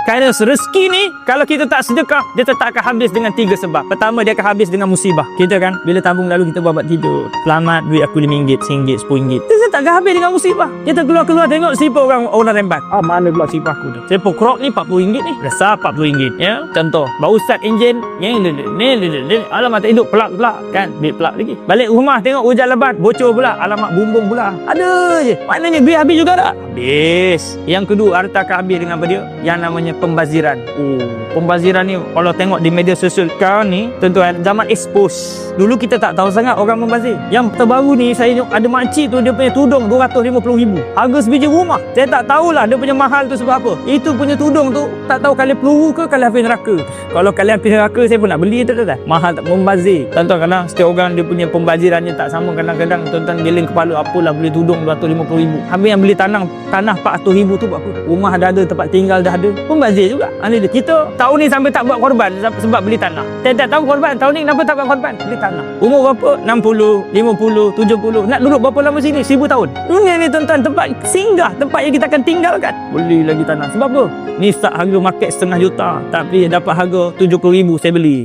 Kerana rezeki ni kalau kita tak sedekah, dia tetap akan habis dengan 3 sebab. Pertama, dia akan habis dengan musibah. Kita kan bila tabung lalu kita buat tidur, selamat duit aku RM5, RM1, RM10. Dia tak akan habis dengan musibah. Kita keluar tengok siapa orang rembat. Mana pula sipah aku tu. Sepo krok ni RM40 ni. Rasa RM40 ya. Contoh, baru start enjin, ni alamak tak hidup pelak kan, duit pelak lagi. Balik rumah tengok hujan lebat, bocor pula, alamak bumbung pula. Ada je. Maknanya duit habis juga tak? Habis. Yang kedua, harta akan habis dengan apa dia? Yang namanya pembaziran. Pembaziran ni kalau tengok di media sosial sekarang ni, tuan-tuan, zaman expose. Dulu kita tak tahu sangat orang membazir. Yang terbaru ni saya tengok ada makcik tu dia punya tudung RM250,000. Harga sebiji rumah. Saya tak tahulah dia punya mahal tu sebab apa. Itu punya tudung tu tak tahu kalian peluru ke kalian api neraka. Kalau kalian api neraka saya pun nak beli tu tak. Mahal tak membazir. Tuan-tuan, kadang setiap orang dia punya pembazirannya tak sama. Kadang-kadang tuan-tuan geling kepala, apalah beli tudung RM250,000. Habis yang beli tanah RM400,000 tu buat apa? Rumah dah ada, tempat tinggal dah ada. Pembazir juga. Kita tahun ni sampai tak buat korban sebab beli tanah. Saya tak tahu korban. Tahun ni kenapa tak buat korban? Beli tanah. Umur berapa? 60, 50, 70. Nak duduk berapa lama sini? 1000 tahun. Dunia ni tuan-tuan, tempat singgah, tempat yang kita akan tinggalkan. Beli lagi tanah. Sebab apa? Ni start harga market RM500,000. Tapi dapat harga RM70,000 saya beli.